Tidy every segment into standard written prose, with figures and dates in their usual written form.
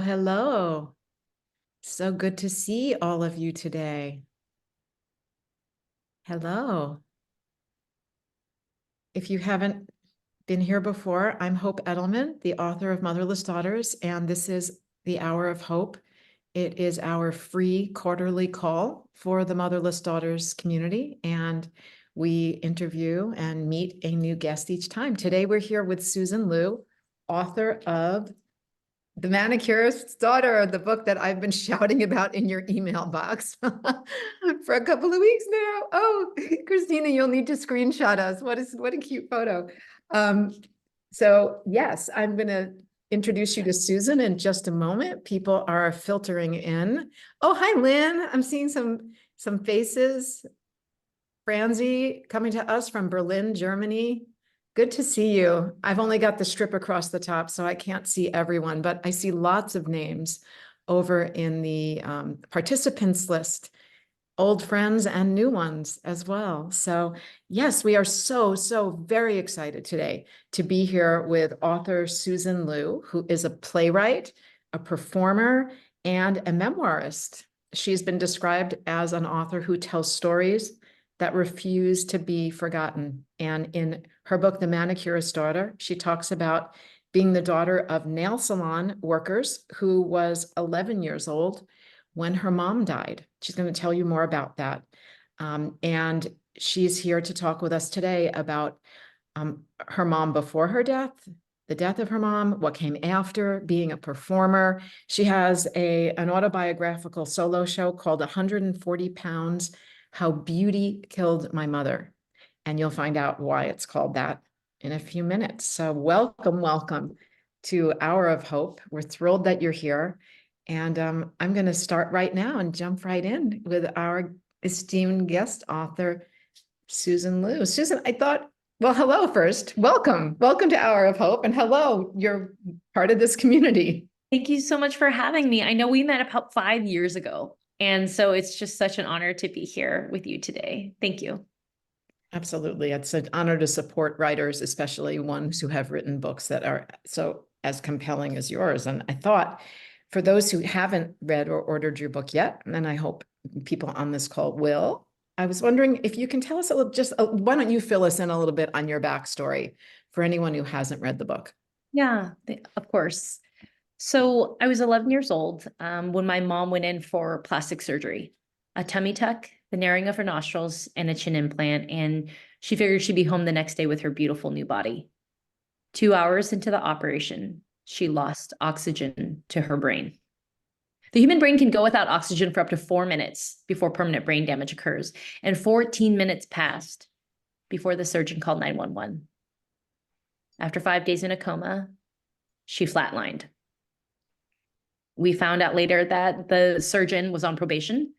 hello. So good to see all of you today. Hello. If you haven't been here before, I'm Hope Edelman, the author of Motherless Daughters, and this is the Hour of Hope. It is our free quarterly call for the Motherless Daughters community, and we interview and meet a new guest each time. Today, we're here with Susan Lieu, author of The Manicurist's Daughter, the book that I've been shouting about in your email box for a couple of weeks now. Oh, Christina, you'll need to screenshot us. What a cute photo. So yes, I'm going to introduce you to Susan in just a moment. People are filtering in. Oh, hi, Lynn. I'm seeing some faces. Franzi coming to us from Berlin, Germany. Good to see you. I've only got the strip across the top, so I can't see everyone, but I see lots of names over in the participants list, old friends and new ones as well. So yes, we are so very excited today to be here with author Susan Lieu, who is a playwright, a performer, and a memoirist. She's been described as an author who tells stories that refuse to be forgotten. And in her book, The Manicurist's Daughter, she talks about being the daughter of nail salon workers who was 11 years old when her mom died. She's going to tell you more about that. And she's here to talk with us today about her mom before her death, the death of her mom, what came after, being a performer. She has an autobiographical solo show called 140 Pounds, How Beauty Killed My Mother. And you'll find out why it's called that in a few minutes. So welcome to Hour of Hope. We're thrilled that you're here. And I'm going to start right now and jump right in with our esteemed guest author, Susan Lieu. Susan, well, hello first. Welcome to Hour of Hope. And hello, you're part of this community. Thank you so much for having me. I know we met about 5 years ago. And so it's just such an honor to be here with you today. Thank you. Absolutely. It's an honor to support writers, especially ones who have written books that are so as compelling as yours. And I thought for those who haven't read or ordered your book yet, and I hope people on this call will, I was wondering if you can tell us a little, why don't you fill us in a little bit on your backstory for anyone who hasn't read the book? Yeah, of course. So I was 11 years old when my mom went in for plastic surgery, a tummy tuck, the narrowing of her nostrils, and a chin implant. And she figured she'd be home the next day with her beautiful new body. 2 hours into the operation, she lost oxygen to her brain. The human brain can go without oxygen for up to 4 minutes before permanent brain damage occurs. And 14 minutes passed before the surgeon called 911. After 5 days in a coma, she flatlined. We found out later that the surgeon was on probation,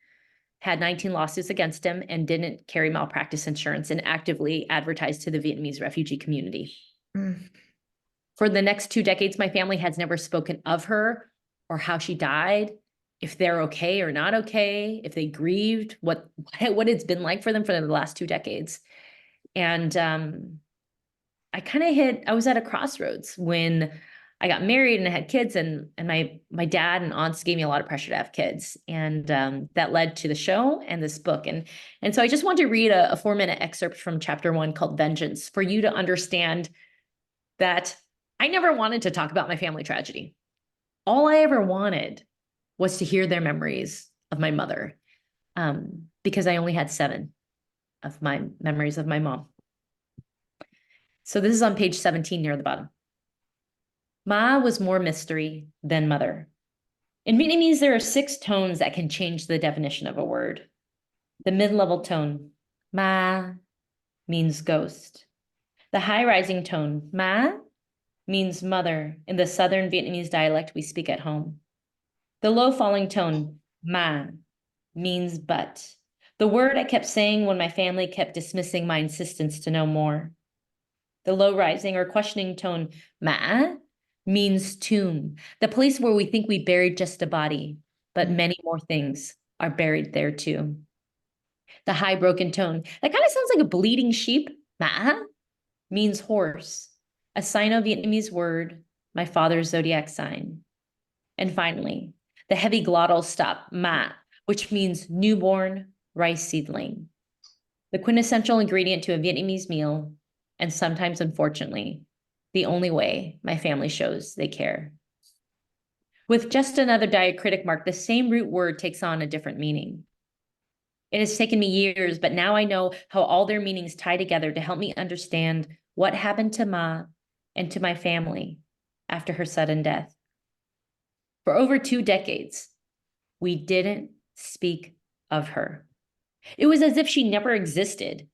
had 19 lawsuits against him, and didn't carry malpractice insurance and actively advertised to the Vietnamese refugee community. For the next 2 decades, my family has never spoken of her or how she died, if they're okay or not okay, if they grieved, what it's been like for them for the last 2 decades. And I was at a crossroads when I got married and I had kids, and my dad and aunts gave me a lot of pressure to have kids. And that led to the show and this book. And so I just want to read a 4-minute excerpt from chapter 1 called Vengeance for you to understand that I never wanted to talk about my family tragedy. All I ever wanted was to hear their memories of my mother, because I only had 7 of my memories of my mom. So this is on page 17 near the bottom. Ma was more mystery than mother. In Vietnamese, there are 6 tones that can change the definition of a word. The mid-level tone, ma, means ghost. The high-rising tone, ma, means mother in the Southern Vietnamese dialect we speak at home. The low-falling tone, ma, means but. The word I kept saying when my family kept dismissing my insistence to know more. The low-rising or questioning tone, ma, means tomb, the place where we think we buried just a body, but many more things are buried there too. The high broken tone, that kind of sounds like a bleeding sheep, ma, means horse, a Sino-Vietnamese word, my father's zodiac sign. And finally, the heavy glottal stop, ma, which means newborn rice seedling, the quintessential ingredient to a Vietnamese meal, and sometimes, unfortunately, the only way my family shows they care. With just another diacritic mark, the same root word takes on a different meaning. It has taken me years, but now I know how all their meanings tie together to help me understand what happened to Ma and to my family after her sudden death. For over 2 decades, we didn't speak of her. It was as if she never existed,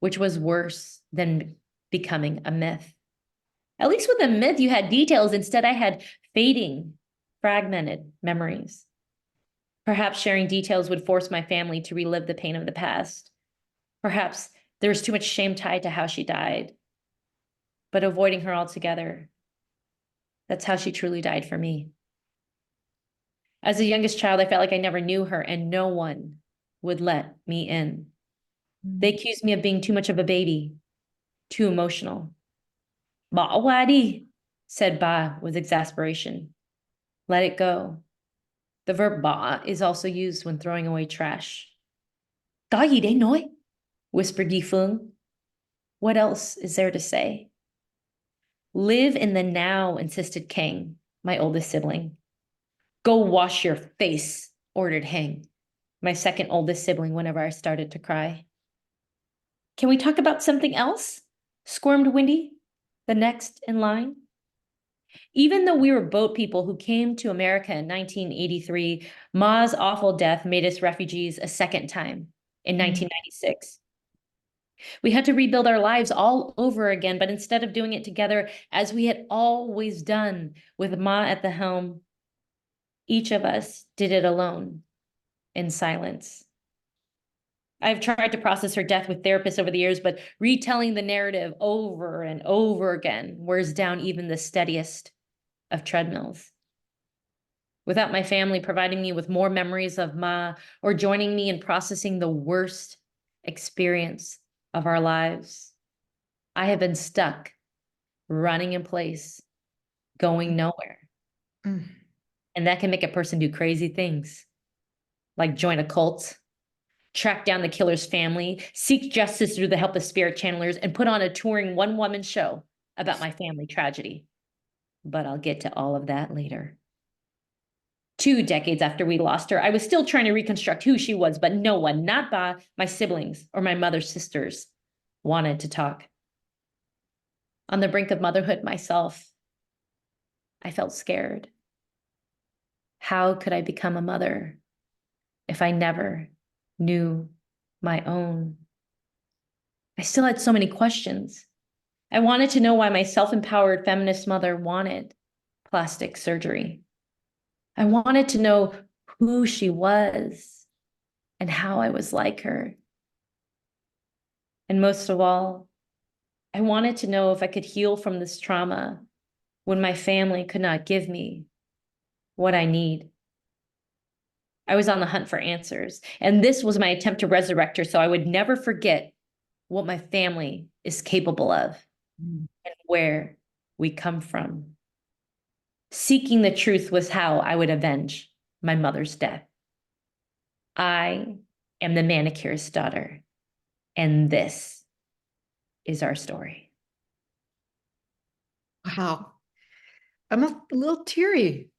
which was worse than becoming a myth. At least with a myth, you had details. Instead, I had fading, fragmented memories. Perhaps sharing details would force my family to relive the pain of the past. Perhaps there was too much shame tied to how she died. But avoiding her altogether, that's how she truly died for me. As the youngest child, I felt like I never knew her and no one would let me in. They accused me of being too much of a baby, too emotional. Bỏ qua đi, said Ba with exasperation. Let it go. The verb bỏ is also used when throwing away trash. Có gì để nói? Whispered Yi Fung. What else is there to say? Live in the now, insisted Kang, my oldest sibling. Go wash your face, ordered Heng, my second oldest sibling, whenever I started to cry. Can we talk about something else? Squirmed Wendy, the next in line. Even though we were boat people who came to America in 1983, Ma's awful death made us refugees a second time in 1996. We had to rebuild our lives all over again, but instead of doing it together, as we had always done with Ma at the helm, each of us did it alone in silence. I've tried to process her death with therapists over the years, but retelling the narrative over and over again wears down even the steadiest of treadmills. Without my family providing me with more memories of Ma or joining me in processing the worst experience of our lives, I have been stuck, running in place, going nowhere. Mm. And that can make a person do crazy things, like join a cult, track down the killer's family, seek justice through the help of spirit channelers, and put on a touring one-woman show about my family tragedy. But I'll get to all of that later. 2 decades after we lost her, I was still trying to reconstruct who she was, but no one, not Ba, my siblings, or my mother's sisters, wanted to talk. On the brink of motherhood myself, I felt scared. How could I become a mother if I never knew my own? I still had so many questions. I wanted to know why my self-empowered feminist mother wanted plastic surgery. I wanted to know who she was and how I was like her. And most of all, I wanted to know if I could heal from this trauma when my family could not give me what I need. I was on the hunt for answers, and this was my attempt to resurrect her so I would never forget what my family is capable of and where we come from. Seeking the truth was how I would avenge my mother's death. I am the Manicurist daughter, and this is our story. Wow. I'm a little teary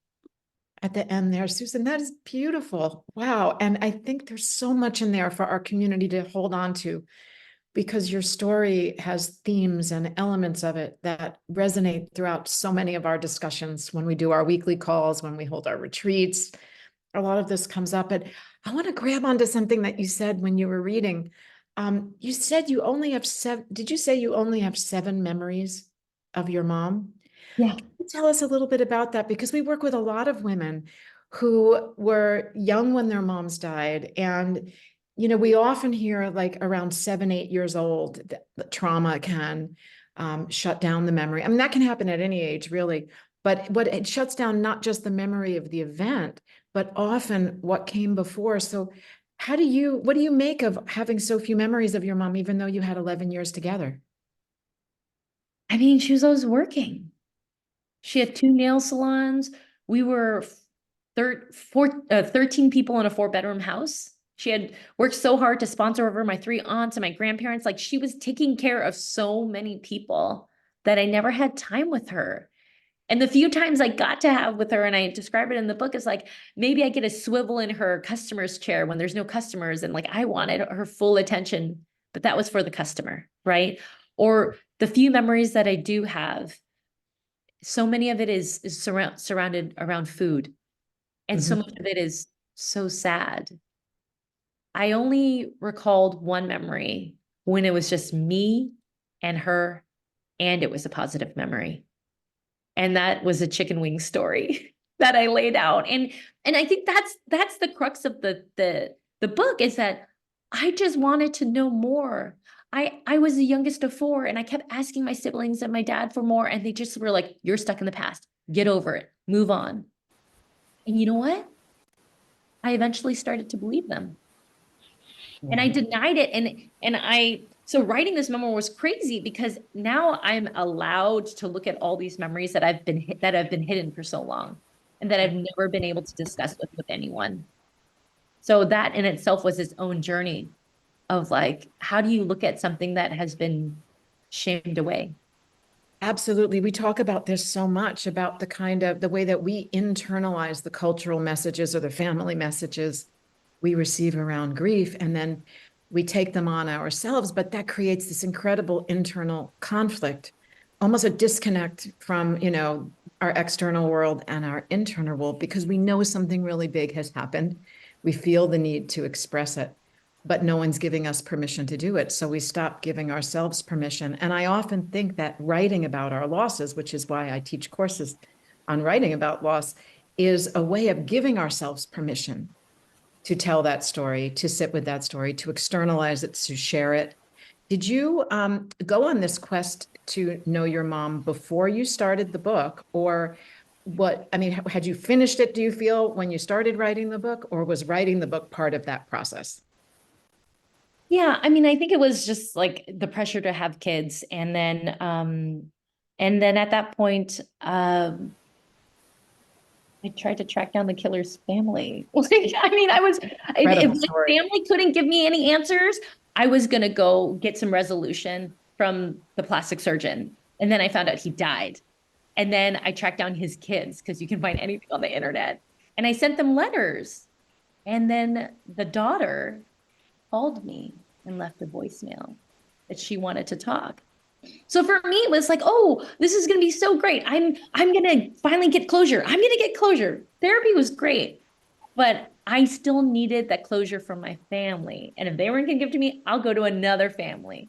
at the end there, Susan. That is beautiful. Wow. And I think there's so much in there for our community to hold on to, because your story has themes and elements of it that resonate throughout so many of our discussions when we do our weekly calls, when we hold our retreats. A lot of this comes up, but I want to grab onto something that you said when you were reading. You said you only have 7. Did you say you only have 7 memories of your mom? Yeah. Can you tell us a little bit about that? Because we work with a lot of women who were young when their moms died. And, we often hear like around 7, 8 years old, the trauma can shut down the memory. I mean, that can happen at any age, really. But what it shuts down, not just the memory of the event, but often what came before. So what do you make of having so few memories of your mom, even though you had 11 years together? I mean, she was always working. She had 2 nail salons. We were 13 people in a 4-bedroom house. She had worked so hard to sponsor over my 3 aunts and my grandparents. Like, she was taking care of so many people that I never had time with her. And the few times I got to have with her, and I describe it in the book, is like, maybe I get a swivel in her customer's chair when there's no customers, and like, I wanted her full attention, but that was for the customer, right? Or the few memories that I do have, so many of it is surrounded around food. And so much of it is so sad. I only recalled one memory when it was just me and her, and it was a positive memory. And that was a chicken wing story that I laid out. And I think that's the crux of the book, is that I just wanted to know more. I was the youngest of 4, and I kept asking my siblings and my dad for more, and they just were like, "You're stuck in the past. Get over it. Move on." And you know what? I eventually started to believe them. And I denied it. So writing this memoir was crazy, because now I'm allowed to look at all these memories that have been hidden for so long, and that I've never been able to discuss with anyone. So that in itself was its own journey of like, how do you look at something that has been shamed away? Absolutely. We talk about this so much, about the way that we internalize the cultural messages or the family messages we receive around grief, and then we take them on ourselves. But that creates this incredible internal conflict, almost a disconnect from, our external world and our internal world, because we know something really big has happened. We feel the need to express it, but no one's giving us permission to do it. So we stop giving ourselves permission. And I often think that writing about our losses, which is why I teach courses on writing about loss, is a way of giving ourselves permission to tell that story, to sit with that story, to externalize it, to share it. Did you go on this quest to know your mom before you started the book? Or had you finished it, do you feel, when you started writing the book, or was writing the book part of that process? Yeah, I mean, I think it was just like the pressure to have kids. And then at that point, I tried to track down the killer's family. I mean, if the family couldn't give me any answers, I was going to go get some resolution from the plastic surgeon. And then I found out he died. And then I tracked down his kids, because you can find anything on the internet. And I sent them letters. And then the daughter called me and left a voicemail that she wanted to talk. So for me, it was like, oh, this is going to be so great. I'm going to finally get closure. I'm going to get closure. Therapy was great, but I still needed that closure from my family. And if they weren't going to give it to me, I'll go to another family.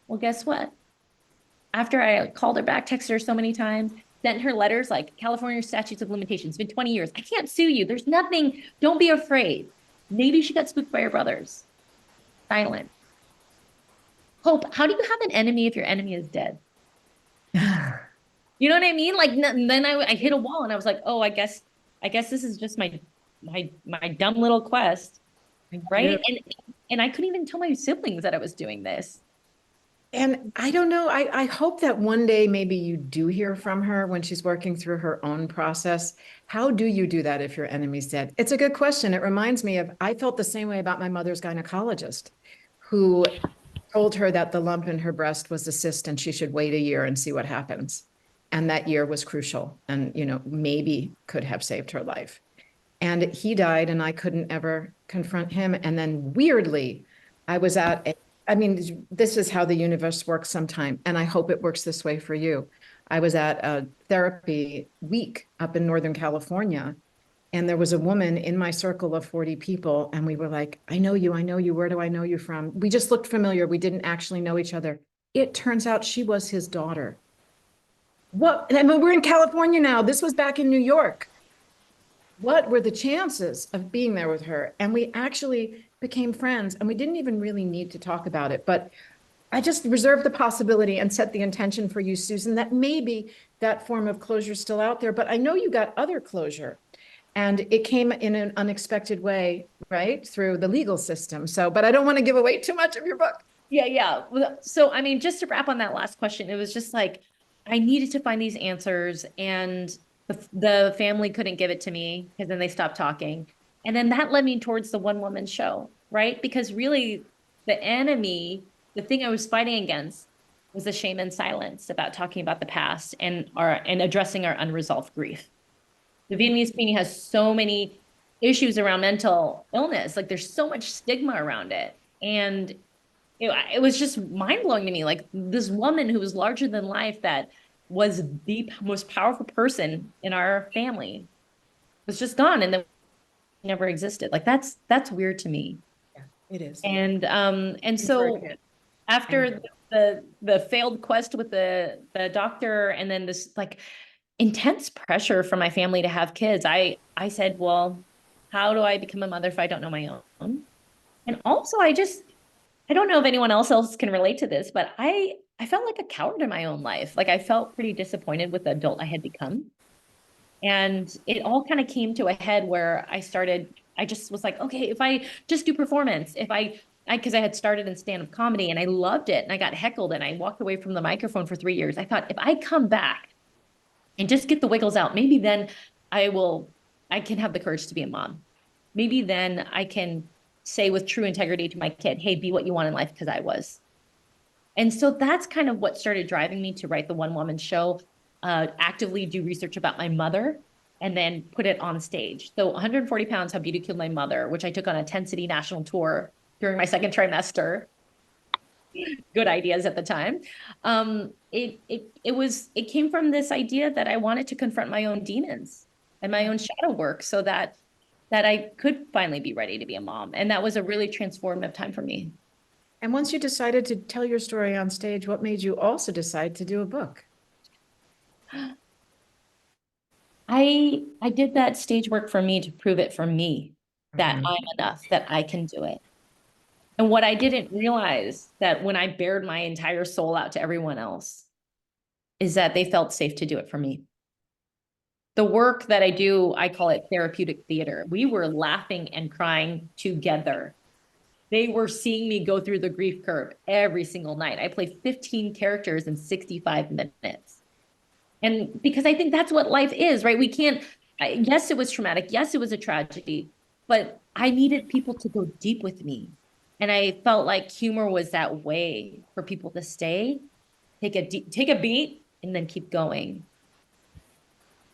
Well, guess what? After I called her back, texted her so many times, sent her letters like, California statutes of limitations, it's been 20 years. I can't sue you. There's nothing. Don't be afraid. Maybe she got spooked by her brothers. Silent. Hope, how do you have an enemy if your enemy is dead? You know what I mean? Like, then I hit a wall, and I was like, oh, I guess this is just my dumb little quest, right? And I couldn't even tell my siblings that I was doing this. And I don't know, I hope that one day maybe you do hear from her when she's working through her own process. How do you do that if your enemy's dead? It's a good question. It reminds me of, I felt the same way about my mother's gynecologist, who told her that the lump in her breast was a cyst and she should wait a year and see what happens. And that year was crucial, and, maybe could have saved her life. And he died, and I couldn't ever confront him. And then weirdly, I was this is how the universe works sometime, and I hope it works this way for you. I was at a therapy week up in Northern California, and there was a woman in my circle of 40 people, and we were like, I know you, where do I know you from? We just looked familiar. We didn't actually know each other. It turns out she was his daughter. What? I mean, we're in California now. This was back in New York. What were the chances of being there with her? And we actually became friends, and we didn't even really need to talk about it. But I just reserved the possibility and set the intention for you, Susan, that maybe that form of closure is still out there. But I know you got other closure, and it came in an unexpected way, right? Through the legal system. So, but I don't want to give away too much of your book. Yeah. So, I mean, just to wrap on that last question, it was just like, I needed to find these answers. And The family couldn't give it to me because then they stopped talking. And then that led me towards the one woman show, right? Because really the enemy, the thing I was fighting against was the shame and silence about talking about the past and addressing our unresolved grief. The Vietnamese community has so many issues around mental illness. Like there's so much stigma around it. And it was just mind blowing to me. Like this woman who was larger than life, that was the most powerful person in our family, was just gone and then never existed. Like that's weird to me. Yeah, it is. And For a so kid. after the failed quest with the doctor and then this like intense pressure from my family to have kids, I said, well, how do I become a mother if I don't know my own? And also I don't know if anyone else can relate to this, but I felt like a coward in my own life. Like I felt pretty disappointed with the adult I had become. And it all kind of came to a head where I just was like, okay, if I just do performance, because I had started in stand-up comedy and I loved it and I got heckled and I walked away from the microphone for 3 years. I thought if I come back and just get the wiggles out, maybe then I can have the courage to be a mom. Maybe then I can say with true integrity to my kid, hey, be what you want in life, because I was. And so that's kind of what started driving me to write the one woman show, actively do research about my mother, and then put it on stage. So 140 pounds, how beauty killed my mother, which I took on a 10-city national tour during my second trimester. Good ideas at the time. It came from this idea that I wanted to confront my own demons and my own shadow work so that I could finally be ready to be a mom. And that was a really transformative time for me. And once you decided to tell your story on stage, what made you also decide to do a book? I did that stage work for me to prove it for me that Mhm. I'm enough, that I can do it. And what I didn't realize that when I bared my entire soul out to everyone else is that they felt safe to do it for me. The work that I do, I call it therapeutic theater. We were laughing and crying together. They were seeing me go through the grief curve every single night. I play 15 characters in 65 minutes. And because I think that's what life is, right? We can't, yes, it was traumatic. Yes, it was a tragedy, but I needed people to go deep with me. And I felt like humor was that way for people to stay, take a beat, and then keep going.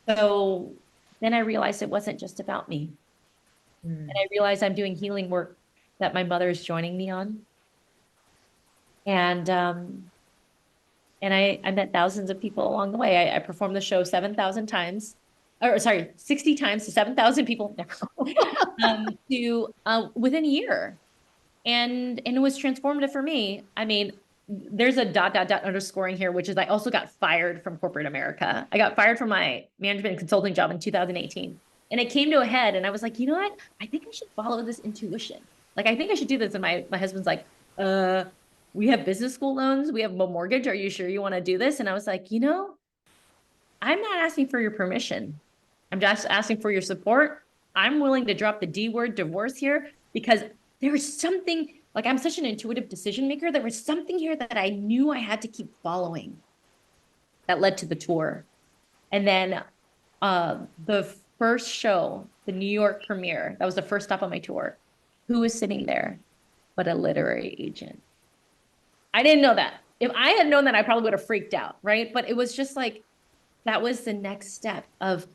So then I realized it wasn't just about me. And Mm. I realized I'm doing healing work that my mother is joining me on. And I met thousands of people along the way. I performed the show 7,000 times, or sorry, 60 times to 7,000 people to within a year. And it was transformative for me. I mean, there's a dot dot dot underscoring here, which is I also got fired from corporate America. I got fired from my management and consulting job in 2018. And it came to a head and I was like, you know what? I think I should follow this intuition. Like I think I should do this. And my husband's like, we have business school loans, we have a mortgage. Are you sure you want to do this? And I was like, I'm not asking for your permission. I'm just asking for your support. I'm willing to drop the D word, divorce, here, because there was something, like I'm such an intuitive decision maker. There was something here that I knew I had to keep following that led to the tour. And then the first show, the New York premiere, that was the first stop on my tour. Who was sitting there but a literary agent? I didn't know that. If I had known that, I probably would have freaked out, right? But it was just like, that was the next step of,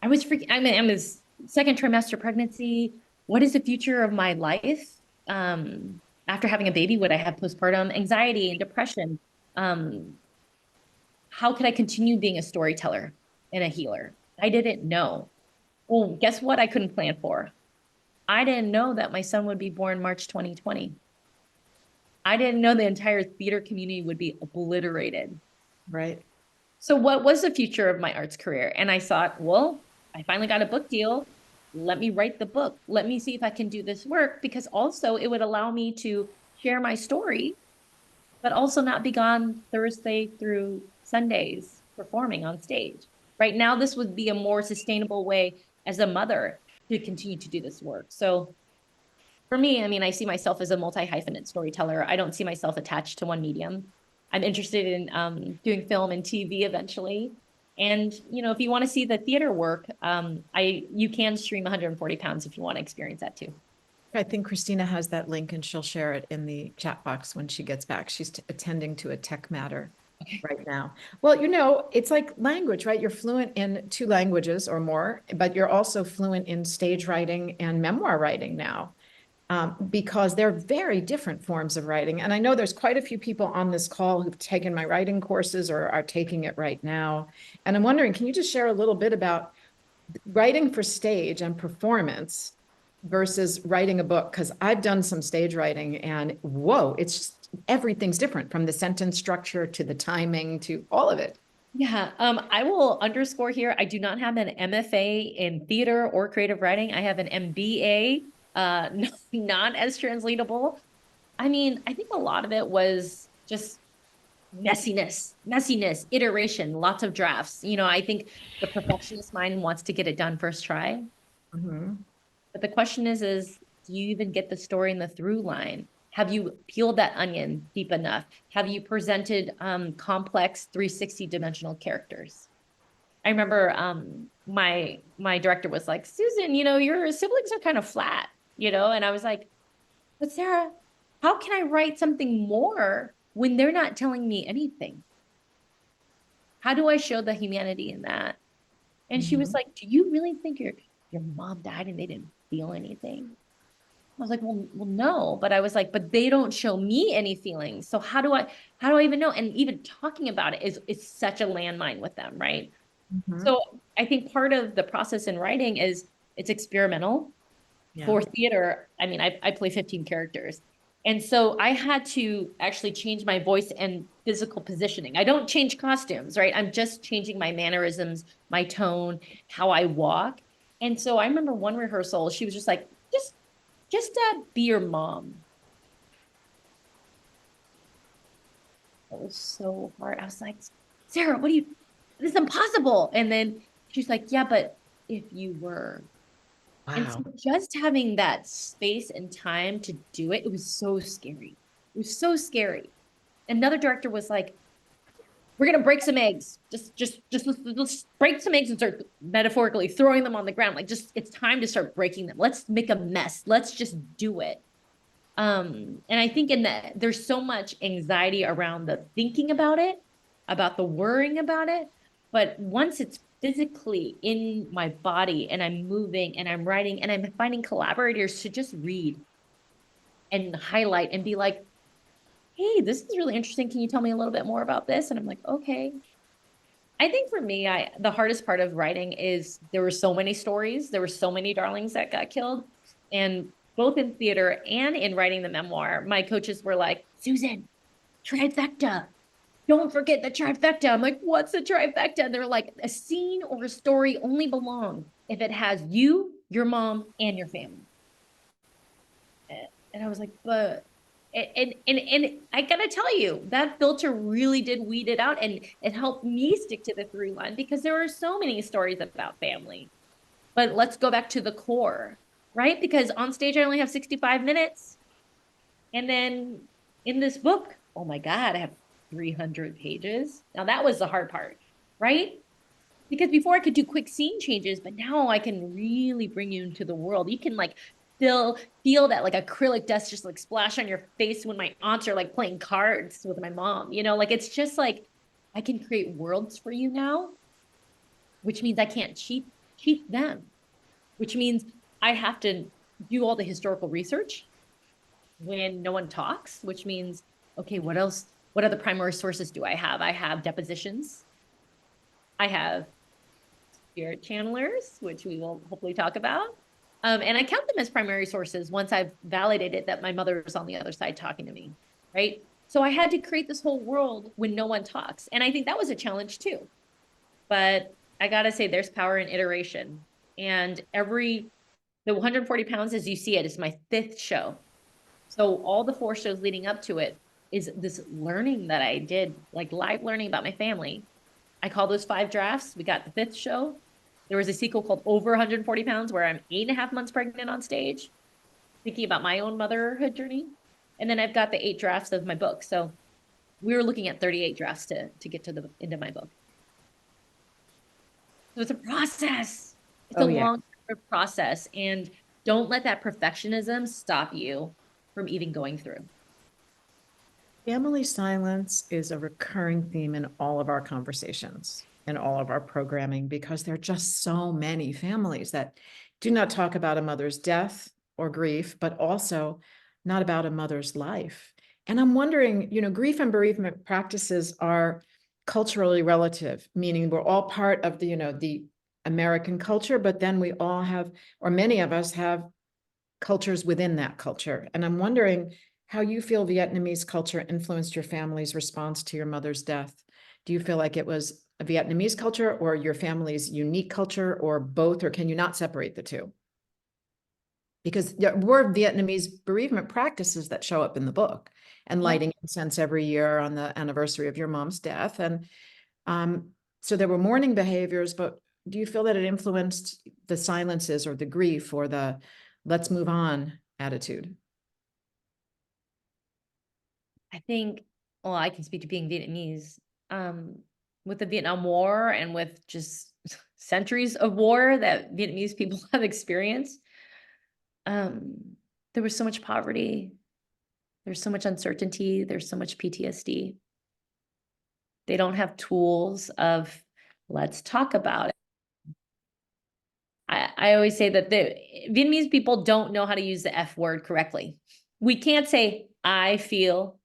I was freaking, I mean, I'm this second trimester pregnancy. What is the future of my life? After having a baby, would I have postpartum anxiety and depression? How could I continue being a storyteller and a healer? I didn't know. Well, guess what I couldn't plan for? I didn't know that my son would be born March 2020. I didn't know the entire theater community would be obliterated. Right. So what was the future of my arts career? And I thought, well, I finally got a book deal. Let me write the book. Let me see if I can do this work, because also it would allow me to share my story, but also not be gone Thursday through Sundays performing on stage. Right now, this would be a more sustainable way as a mother to continue to do this work. So for me, I mean, I see myself as a multi-hyphenate storyteller. I don't see myself attached to one medium. I'm interested in doing film and TV eventually. And, you know, if you want to see the theater work, you can stream 140 pounds if you want to experience that too. I think Christina has that link and she'll share it in the chat box when she gets back. She's attending to a tech matter right now. Well, you know, it's like language, right? You're fluent in 2 languages or more, but you're also fluent in stage writing and memoir writing now. Because they're very different forms of writing. And I know there's quite a few people on this call who've taken my writing courses or are taking it right now. And I'm wondering, can you just share a little bit about writing for stage and performance versus writing a book? Because I've done some stage writing and whoa, it's just everything's different from the sentence structure to the timing to all of it. Yeah, I will underscore here, I do not have an MFA in theater or creative writing. I have an MBA, not as translatable. I mean, I think a lot of it was just messiness, iteration, lots of drafts. You know, I think the perfectionist mind wants to get it done first try. Mhm. But the question is do you even get the story in the through line? Have you peeled that onion deep enough? Have you presented complex 360 dimensional characters? I remember my director was like, Susan, you know, your siblings are kind of flat, you know, and I was like, but Sarah, how can I write something more when they're not telling me anything? How do I show the humanity in that? And she was Mhm. like, do you really think your mom died and they didn't feel anything? I was like, well, no, but I was like, but they don't show me any feelings. So how do I even know? And even talking about it is such a landmine with them, right? Mhm. So I think part of the process in writing is it's experimental. Yeah. For theater, I mean, I play 15 characters. And so I had to actually change my voice and physical positioning. I don't change costumes, right? I'm just changing my mannerisms, my tone, how I walk. And so I remember one rehearsal, she was just like, just be your mom. It was so hard. I was like, Sarah, this is impossible. And then she's like, yeah, but if you were. And so Wow. just having that space and time to do it, it was so scary. It was so scary. Another director was like, we're gonna break some eggs. Let's break some eggs and start metaphorically throwing them on the ground. Like just it's time to start breaking them. Let's make a mess. Let's just do it. And I think in that there's so much anxiety around the thinking about it, about the worrying about it. But once it's physically in my body and I'm moving and I'm writing and I'm finding collaborators to just read and highlight and be like, hey, this is really interesting. Can you tell me a little bit more about this? And I'm like, okay. I think for me, the hardest part of writing is there were so many stories, there were so many darlings that got killed. And both in theater and in writing the memoir, my coaches were like, Susan, trifecta. Don't forget the trifecta. I'm like, what's a trifecta? And they're like, a scene or a story only belong if it has you, your mom, and your family. And I was like, but and I gotta tell you, that filter really did weed it out and it helped me stick to the through line because there are so many stories about family. But let's go back to the core, right? Because on stage I only have 65 minutes. And then in this book, oh my God, I have 300 pages. Now that was the hard part, right? Because before I could do quick scene changes, but now I can really bring you into the world. You can like feel that like acrylic dust just like splash on your face when my aunts are like playing cards with my mom. You know, like it's just like I can create worlds for you now, which means I can't cheat them, which means I have to do all the historical research when no one talks, which means okay, what else? What other primary sources do I have? I have depositions. I have spirit channelers, which we will hopefully talk about. And I count them as primary sources once I've validated that my mother is on the other side talking to me, right? So I had to create this whole world when no one talks. And I think that was a challenge too. But I gotta say, there's power in iteration. And the 140 pounds as you see it is my 5th show. So all the 4 shows leading up to it is this learning that I did, like live learning about my family. I call those 5 drafts. We got the 5th show. There was a sequel called Over 140 Pounds, where I'm 8.5 months pregnant on stage, thinking about my own motherhood journey. And then I've got the 8 drafts of my book. So we were looking at 38 drafts to get to the end of my book. So it's a process. It's a Oh, yeah. long process. And don't let that perfectionism stop you from even going through. Family silence is a recurring theme in all of our conversations and all of our programming because there are just so many families that do not talk about a mother's death or grief, but also not about a mother's life. And I'm wondering, grief and bereavement practices are culturally relative, meaning we're all part of the American culture, but then we all have, or many of us have cultures within that culture. And I'm wondering how you feel Vietnamese culture influenced your family's response to your mother's death. Do you feel like it was a Vietnamese culture or your family's unique culture or both, or can you not separate the two? Because there were Vietnamese bereavement practices that show up in the book and Yeah. lighting incense every year on the anniversary of your mom's death. And so there were mourning behaviors, but do you feel that it influenced the silences or the grief or the let's move on attitude? I think, well, I can speak to being Vietnamese. Um, with the Vietnam War and with just centuries of war that Vietnamese people have experienced, um, there was so much poverty, there's so much uncertainty, there's so much PTSD. They don't have tools of let's talk about it. I always say that the Vietnamese people don't know how to use the F word correctly. We can't say I feel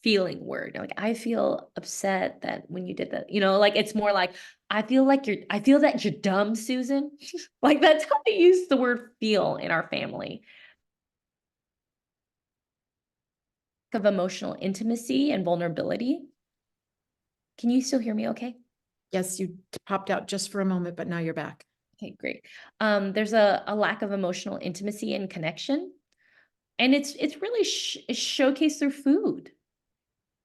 feeling word. Like I feel upset that when you did that, like it's more like I feel that you're dumb, Susan. Like that's how they use the word feel in our family. Of emotional intimacy and vulnerability. Can you still hear me okay? Yes, you popped out just for a moment, but now you're back. Okay, great. There's a lack of emotional intimacy and connection. And it's really it's showcased through food.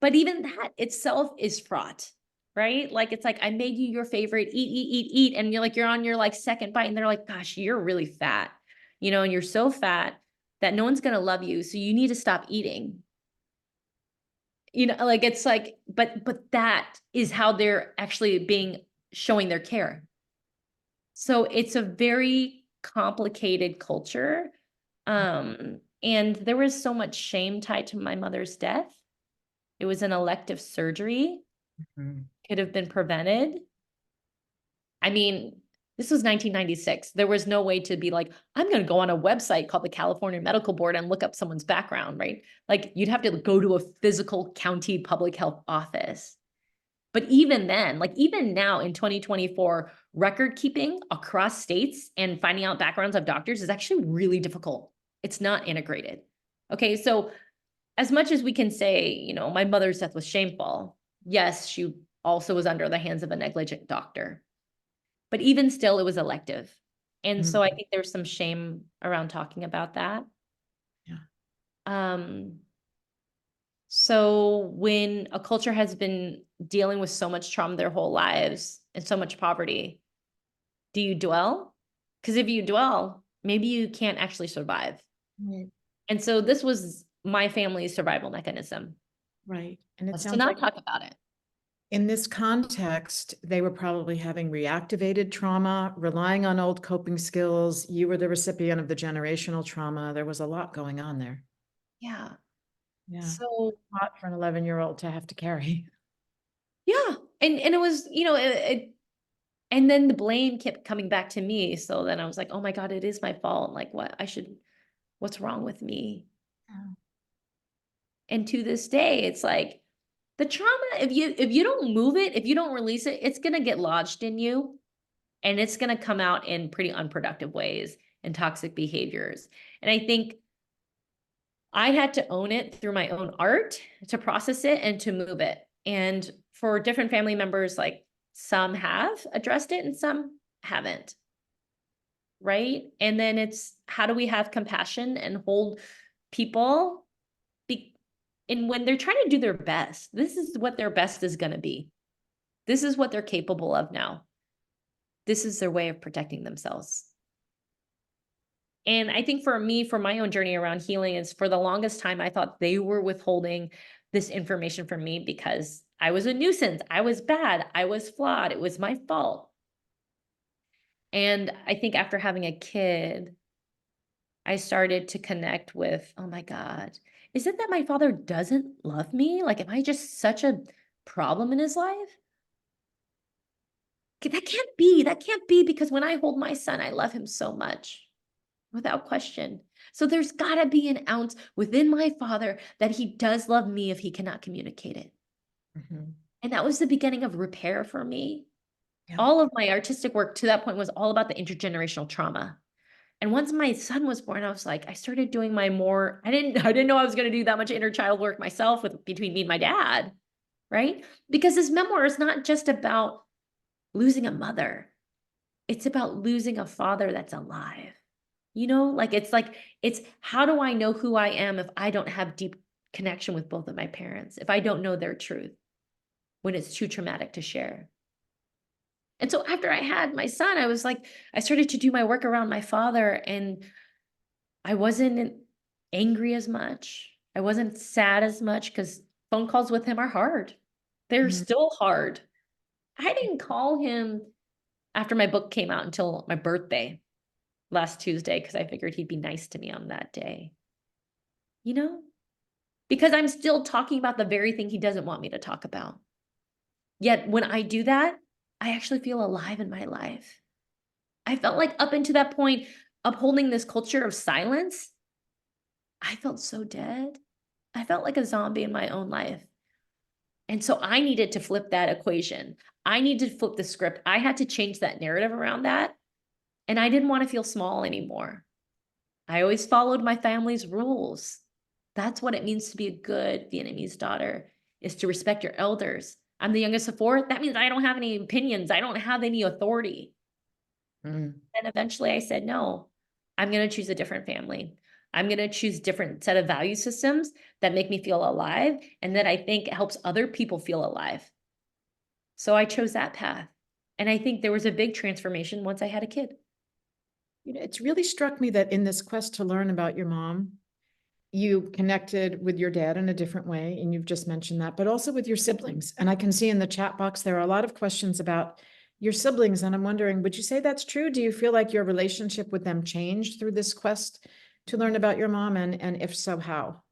But even that itself is fraught, right? Like it's like I made you your favorite, eat, and you're on your like second bite, and they're like, "Gosh, you're really fat," and you're so fat that no one's gonna love you, so you need to stop eating. Like it's like, but that is how they're actually being showing their care. So it's a very complicated culture. And there was so much shame tied to my mother's death. It was an elective surgery, Mhm. could have been prevented. I mean, this was 1996. There was no way to be like, I'm going to go on a website called the California Medical Board and look up someone's background, right? Like you'd have to go to a physical county public health office. But even then, like even now in 2024, record keeping across states and finding out backgrounds of doctors is actually really difficult. It's not integrated. Okay, so as much as we can say, my mother's death was shameful, yes, she also was under the hands of a negligent doctor. But even still, it was elective. And so I Mhm. think there's some shame around talking about that. Yeah. Um, so when a culture has been dealing with so much trauma their whole lives and so much poverty, do you dwell? Because if you dwell, maybe you can't actually survive. Right. And so this was my family's survival mechanism, Right. And it was to sounds not like talk about it. in this context, they were probably having reactivated trauma, relying on old coping skills. You were the recipient of the generational trauma. There was a lot going on there. Yeah. Yeah. So A lot for an 11-year-old to have to carry. yeah, and it was, and then the blame kept coming back to me. So then I was like, oh my God, it is my fault. Like what's wrong with me? Yeah. And to this day, it's like the trauma, if you don't move it, if you don't release it, it's gonna get lodged in you and it's gonna come out in pretty unproductive ways and toxic behaviors. And I think I had to own it through my own art to process it and to move it. And for different family members, like some have addressed it and some haven't. Right. And then it's how do we have compassion and hold people be and when they're trying to do their best, this is what their best is going to be. This is what they're capable of now. This is their way of protecting themselves. And I think for me, for my own journey around healing, is for the longest time, I thought they were withholding this information from me because I was a nuisance. I was bad. I was flawed. It was my fault. And I think after having a kid, I started to connect with, oh my God, is it that my father doesn't love me? Like, am I just such a problem in his life? That can't be. That can't be, because when I hold my son, I love him so much, without question. So there's got to be an ounce within my father that he does love me if he cannot communicate it. Mhm. And that was the beginning of repair for me. Yeah. All of my artistic work to that point was all about the intergenerational trauma. And once my son was born, I was like, I started doing my more, I didn't know I was going to do that much inner child work myself with between me and my dad, right? Because this memoir is not just about losing a mother. It's about losing a father that's alive. It's how do I know who I am if I don't have deep connection with both of my parents, if I don't know their truth when it's too traumatic to share. And so after I had my son, I was like, I started to do my work around my father, and I wasn't angry as much. I wasn't sad as much because phone calls with him are hard. They're Mm. still hard. I didn't call him after my book came out until my birthday last Tuesday because I figured he'd be nice to me on that day, you know? Because I'm still talking about the very thing he doesn't want me to talk about. Yet when I do that, I actually feel alive in my life. I felt like up until that point, upholding this culture of silence, I felt so dead. I felt like a zombie in my own life. And so I needed to flip that equation. I needed to flip the script. I had to change that narrative around that. And I didn't want to feel small anymore. I always followed my family's rules. That's what it means to be a good Vietnamese daughter, is to respect your elders. I'm the youngest of four. That means I don't have any opinions. I don't have any authority. Mm. And eventually I said, no, I'm going to choose a different family. I'm going to choose different set of value systems that make me feel alive and that I think helps other people feel alive. So I chose that path. And I think there was a big transformation once I had a kid. It's really struck me that in this quest to learn about your mom, you connected with your dad in a different way, and you've just mentioned that, but also with your siblings. And I can see in the chat box, there are a lot of questions about your siblings, and I'm wondering, would you say that's true? Do you feel like your relationship with them changed through this quest to learn about your mom? And if so, how?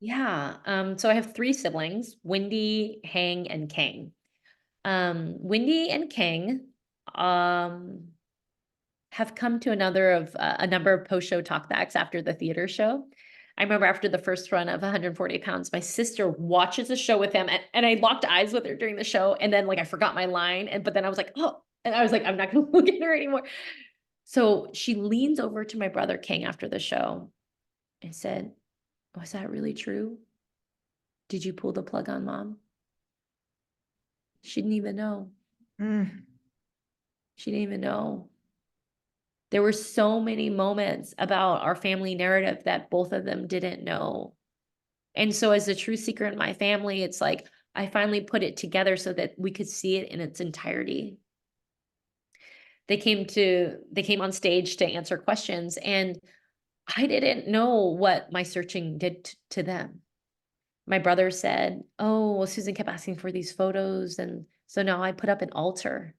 Yeah. So I have three siblings, Wendy, Hang, and Kang. Wendy and Kang um, have come to a number of post-show talkbacks after the theater show. I remember after the first run of 140 pounds, my sister watches the show with him, and I locked eyes with her during the show, and then like I forgot my line, but then I was like, oh, and I was like, I'm not gonna look at her anymore. So she leans over to my brother King after the show and said, was that really true? Did you pull the plug on mom? She didn't even know. Mm. She didn't even know. There were so many moments about our family narrative that both of them didn't know. And so as a true seeker in my family, it's like I finally put it together so that we could see it in its entirety. They came on stage to answer questions, and I didn't know what my searching did to them. My brother said, "Oh, well, Susan kept asking for these photos, and so now I put up an altar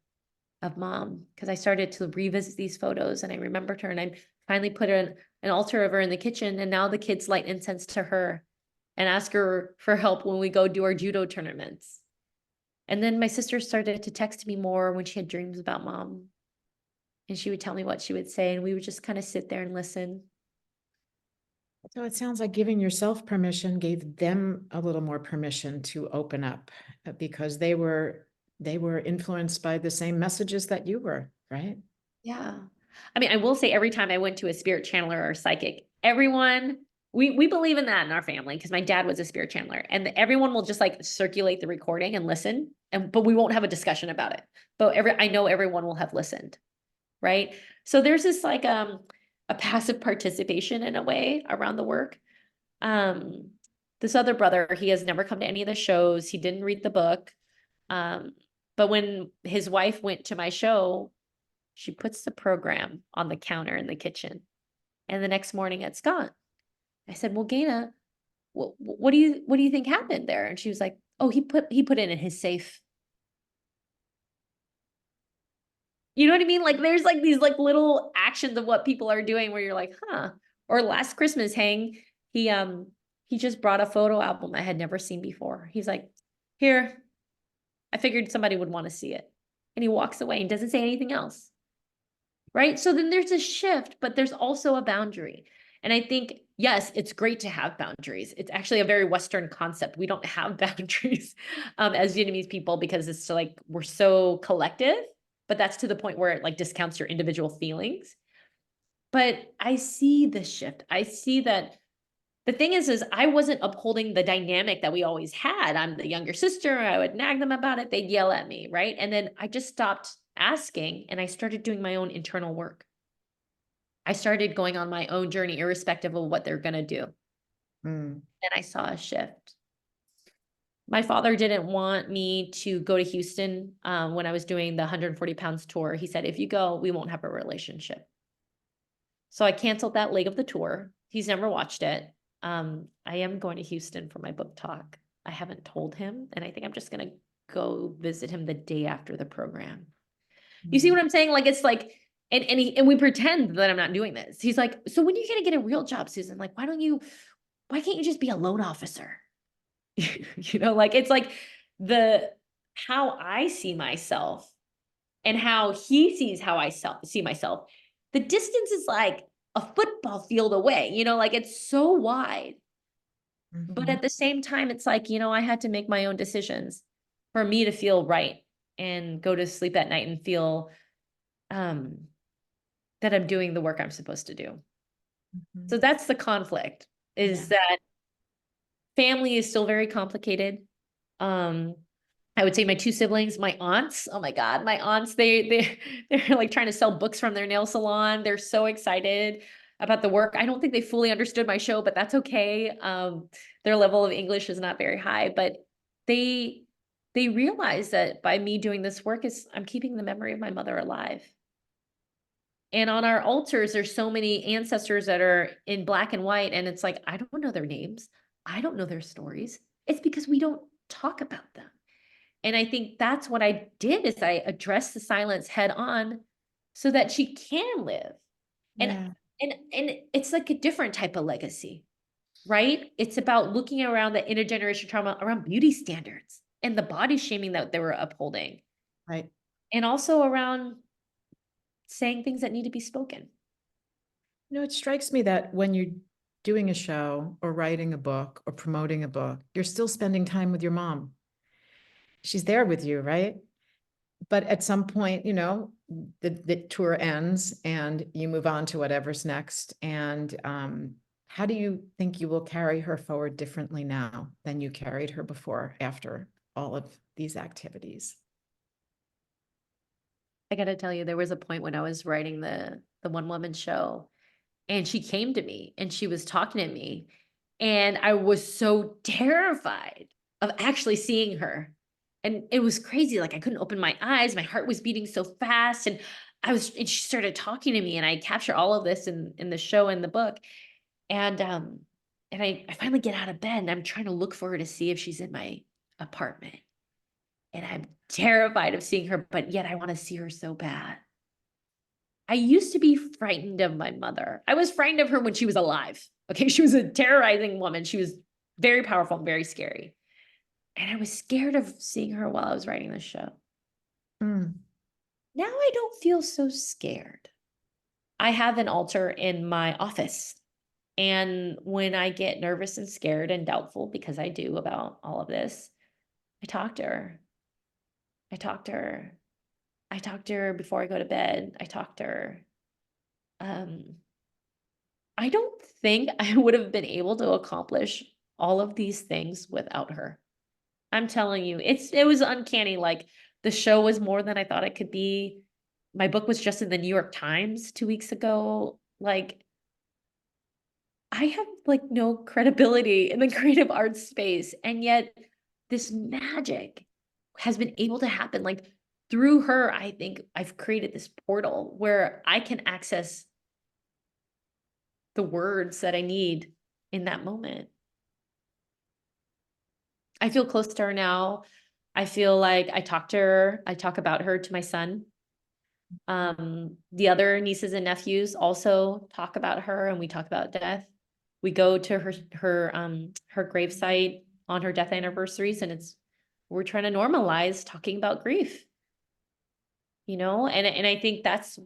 of mom because I started to revisit these photos, and I remembered her, and I finally put an altar of her in the kitchen, and now the kids light incense to her and ask her for help when we go do our judo tournaments." And then my sister started to text me more when she had dreams about mom, and she would tell me what she would say, and we would just kind of sit there and listen. So it sounds like giving yourself permission gave them a little more permission to open up, because they were influenced by the same messages that you were, right? Yeah. I mean, I will say every time I went to a spirit channeler or a psychic, we believe in that in our family because my dad was a spirit channeler, and everyone will just like circulate the recording and listen, but we won't have a discussion about it. But I know everyone will have listened, right? So there's this like a passive participation in a way around the work. Um this other brother, he has never come to any of the shows. He didn't read the book. Um but when his wife went to my show, she puts the program on the counter in the kitchen, and the next morning it's gone. I said, "Well, Gaina, what do you think happened there?" And she was like, "Oh, he put it in his safe." You know what I mean? Like there's like these like little actions of what people are doing where you're like, huh. Or last Christmas, he just brought a photo album I had never seen before. He's like, here, I figured somebody would want to see it. And he walks away and doesn't say anything else. Right? So then there's a shift, but there's also a boundary. And I think, yes, it's great to have boundaries. It's actually a very Western concept. We don't have boundaries as Vietnamese people because it's like we're so collective, but that's to the point where it like discounts your individual feelings. But I see the shift. I see that the thing is I wasn't upholding the dynamic that we always had. I'm the younger sister. I would nag them about it. They'd yell at me, right? And then I just stopped asking and I started doing my own internal work. I started going on my own journey, irrespective of what they're going to do. Mm. And I saw a shift. My father didn't want me to go to Houston when I was doing the 140 pounds tour. He said, if you go, we won't have a relationship. So I canceled that leg of the tour. He's never watched it. I am going to Houston for my book talk. I haven't told him, and I think I'm just going to go visit him the day after the program. You see what I'm saying? Like, it's like, and we pretend that I'm not doing this. He's like, so when are you going to get a real job, Susan? Like, why can't you just be a loan officer? You know, like, it's like how I see myself and how he sees how see myself. The distance is like a football field away, you know, like it's so wide. But Mhm. at the same time, it's like, I had to make my own decisions for me to feel right and go to sleep at night and feel um that I'm doing the work I'm supposed to do. Mhm. So that's the conflict, Yeah. is that family is still very complicated. Um, I would say my two siblings, my aunts, oh my God, my aunts, they're like trying to sell books from their nail salon. They're so excited about the work. I don't think they fully understood my show, but that's okay. Their level of English is not very high, but they they realize that by me doing this work is I'm keeping the memory of my mother alive. And on our altars, there's so many ancestors that are in black and white. And it's like, I don't know their names. I don't know their stories. It's because we don't talk about them. And I think that's what I did is I addressed the silence head on so that she can live. And Yeah. and it's like a different type of legacy, right? It's about looking around the intergenerational trauma around beauty standards and the body shaming that they were upholding. Right. And also around saying things that need to be spoken. It strikes me that when you're doing a show or writing a book or promoting a book, you're still spending time with your mom. She's there with you, right? But at some point, the tour ends and you move on to whatever's next. And how do you think you will carry her forward differently now than you carried her before after all of these activities? I got to tell you, there was a point when I was writing the one woman show and she came to me and she was talking to me and I was so terrified of actually seeing her. And it was crazy. Like I couldn't open my eyes. My heart was beating so fast. And she started talking to me and I capture all of this in the show and the book. And I finally get out of bed and I'm trying to look for her to see if she's in my apartment. And I'm terrified of seeing her, but yet I want to see her so bad. I used to be frightened of my mother. I was frightened of her when she was alive. Okay, she was a terrorizing woman. She was very powerful and very scary. And I was scared of seeing her while I was writing this show. Mm. Now I don't feel so scared. I have an altar in my office. And when I get nervous and scared and doubtful, because I do about all of this, I talk to her. I talk to her. I talk to her before I go to bed. I talk to her. Um, I don't think I would have been able to accomplish all of these things without her. I'm telling you, it was uncanny. Like the show was more than I thought it could be. My book was just in the New York Times 2 weeks ago. Like I have like no credibility in the creative arts space. And yet this magic has been able to happen. Like through her, I think I've created this portal where I can access the words that I need in that moment. I feel close to her now. I feel like I talk to her, I talk about her to my son. The other nieces and nephews also talk about her, and we talk about death. We go to her gravesite on her death anniversaries, and we're trying to normalize talking about grief, and I think that's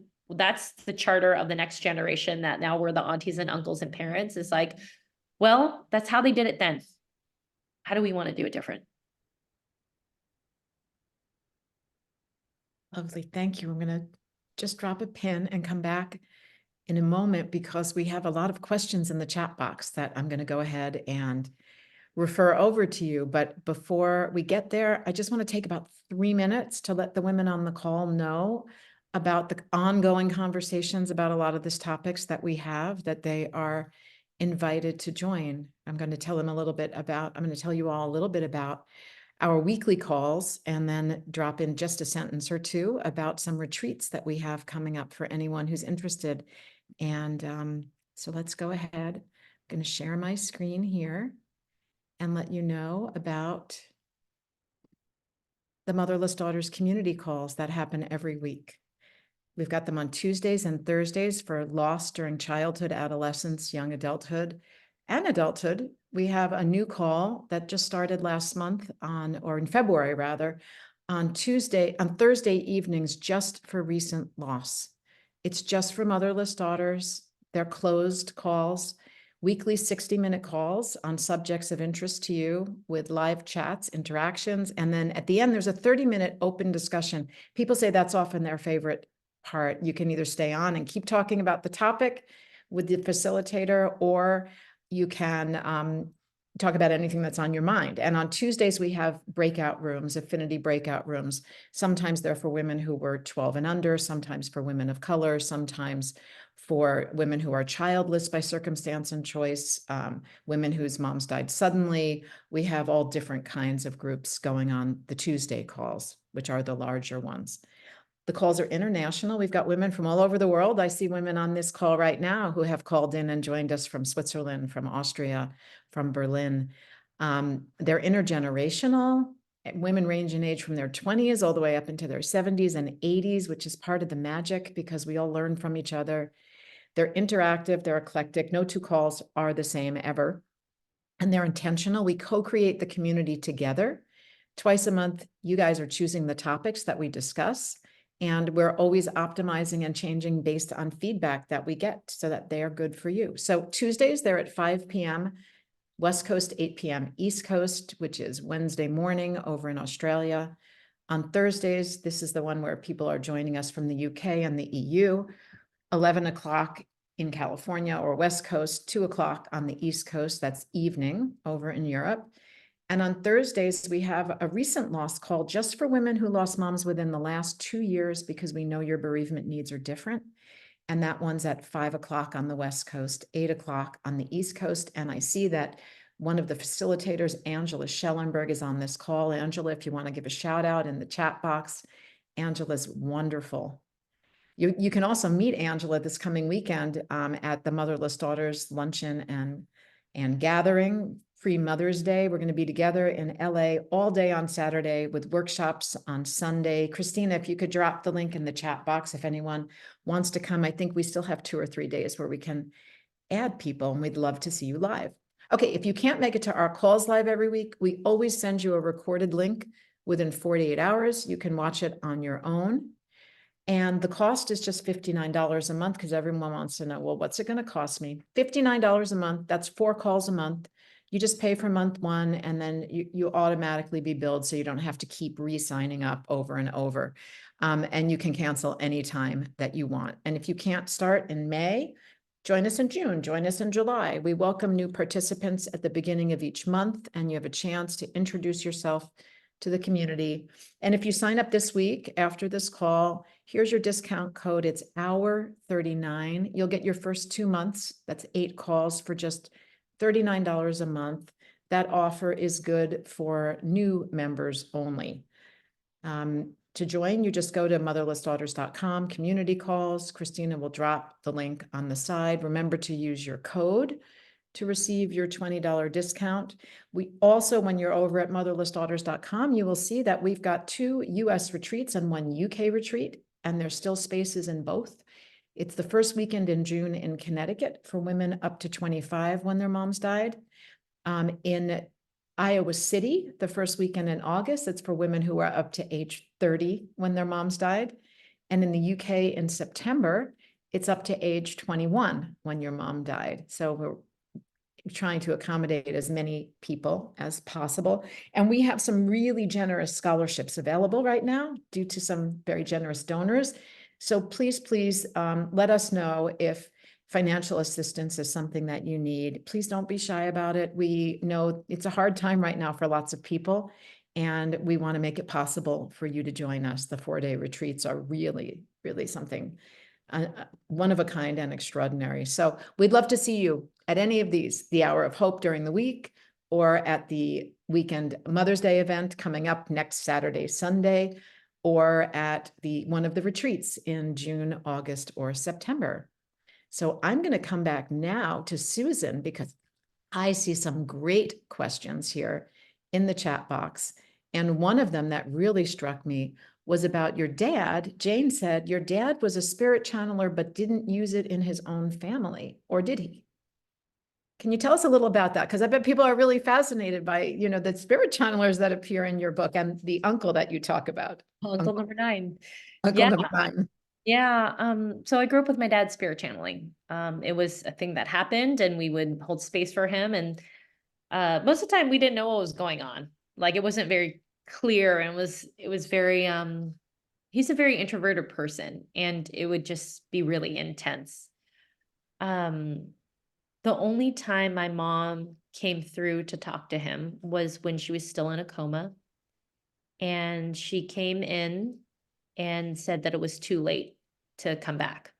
the charter of the next generation, that now we're the aunties and uncles and parents, is like, well, that's how they did it then. How do we want to do it different? Lovely. Thank you. I'm going to just drop a pin and come back in a moment because we have a lot of questions in the chat box that I'm going to go ahead and refer over to you. But before we get there, I just want to take about 3 minutes to let the women on the call know about the ongoing conversations about a lot of these topics that we have, that they are invited to join. I'm going to tell you all a little bit about our weekly calls, and then drop in just a sentence or two about some retreats that we have coming up for anyone who's interested. And so let's go ahead. I'm going to share my screen here and let you know about the Motherless Daughters Community Calls that happen every week. We've got them on Tuesdays and Thursdays for loss during childhood, adolescence, young adulthood, and adulthood. We have a new call that just started last month or in February rather, on Thursday evenings, just for recent loss. It's just for motherless daughters. They're closed calls, weekly 60-minute calls on subjects of interest to you, with live chats, interactions. And then at the end, there's a 30-minute open discussion. People say that's often their favorite part. You can either stay on and keep talking about the topic with the facilitator, or you can talk about anything that's on your mind. And on Tuesdays, we have breakout rooms, affinity breakout rooms. Sometimes they're for women who were 12 and under, sometimes for women of color, sometimes for women who are childless by circumstance and choice, women whose moms died suddenly. We have all different kinds of groups going on the Tuesday calls, which are the larger ones. The calls are international. We've got women from all over the world. I see women on this call right now who have called in and joined us from Switzerland, from Austria, from Berlin. They're intergenerational. Women range in age from their 20s all the way up into their 70s and 80s, which is part of the magic because we all learn from each other. They're interactive, they're eclectic. No two calls are the same ever. And they're intentional. We co-create the community together. Twice a month, you guys are choosing the topics that we discuss. And we're always optimizing and changing based on feedback that we get so that they are good for you. So Tuesdays, they're at 5 p.m. West Coast, 8 p.m. East Coast, which is Wednesday morning over in Australia. On Thursdays, this is the one where people are joining us from the UK and the EU, 11 o'clock in California or West Coast, 2 o'clock on the East Coast, that's evening over in Europe. And on Thursdays, we have a recent loss call just for women who lost moms within the last 2 years, because we know your bereavement needs are different. And that one's at 5 o'clock on the West Coast, 8 o'clock on the East Coast. And I see that one of the facilitators, Angela Schellenberg, is on this call. Angela, if you want to give a shout out in the chat box, Angela's wonderful. You can also meet Angela this coming weekend at the Motherless Daughters Luncheon and Gathering. Free Mother's Day. We're going to be together in LA all day on Saturday with workshops on Sunday. Christina, if you could drop the link in the chat box if anyone wants to come. I think we still have 2 or 3 days where we can add people, and we'd love to see you live. Okay, if you can't make it to our calls live every week, we always send you a recorded link within 48 hours. You can watch it on your own. And the cost is just $59 a month, because everyone wants to know, well, what's it going to cost me? $59 a month. That's 4 calls a month. You just pay for month 1, and then you automatically be billed, so you don't have to keep re-signing up over and over. And you can cancel anytime that you want. And if you can't start in May, join us in June, join us in July. We welcome new participants at the beginning of each month, and you have a chance to introduce yourself to the community. And if you sign up this week after this call, here's your discount code. It's HOUR39. You'll get your first 2 months. That's 8 calls for just $39 a month. That offer is good for new members only. To join, you just go to motherlessdaughters.com, community calls. Christina will drop the link on the side. Remember to use your code to receive your $20 discount. We also, when you're over at motherlessdaughters.com, you will see that we've got 2 US retreats and 1 UK retreat and there's still spaces in both. It's the first weekend in June in Connecticut for women up to 25 when their moms died. In Iowa City, the first weekend in August, it's for women who are up to age 30 when their moms died. And in the UK in September, it's up to age 21 when your mom died. So we're trying to accommodate as many people as possible. And we have some really generous scholarships available right now due to some very generous donors. So please, let us know if financial assistance is something that you need. Please don't be shy about it. We know it's a hard time right now for lots of people, and we want to make it possible for you to join us. The 4-day retreats are really, really something one of a kind and extraordinary. So we'd love to see you at any of these, the Hour of Hope during the week, or at the weekend Mother's Day event coming up next Saturday, Sunday, or at one of the retreats in June, August, or September. So I'm going to come back now to Susan because I see some great questions here in the chat box. And one of them that really struck me was about your dad. Jane said your dad was a spirit channeler, but didn't use it in his own family, or did he? Can you tell us a little about that? Because I bet people are really fascinated by, the spirit channelers that appear in your book and the uncle that you talk about. Uncle number 9. Uncle number 9. Yeah. So I grew up with my dad's spirit channeling. It was a thing that happened, and we would hold space for him. And most of the time we didn't know what was going on. Like, it wasn't very clear, and it was very, he's a very introverted person, and it would just be really intense. The only time my mom came through to talk to him was when she was still in a coma. And she came in and said that it was too late to come back.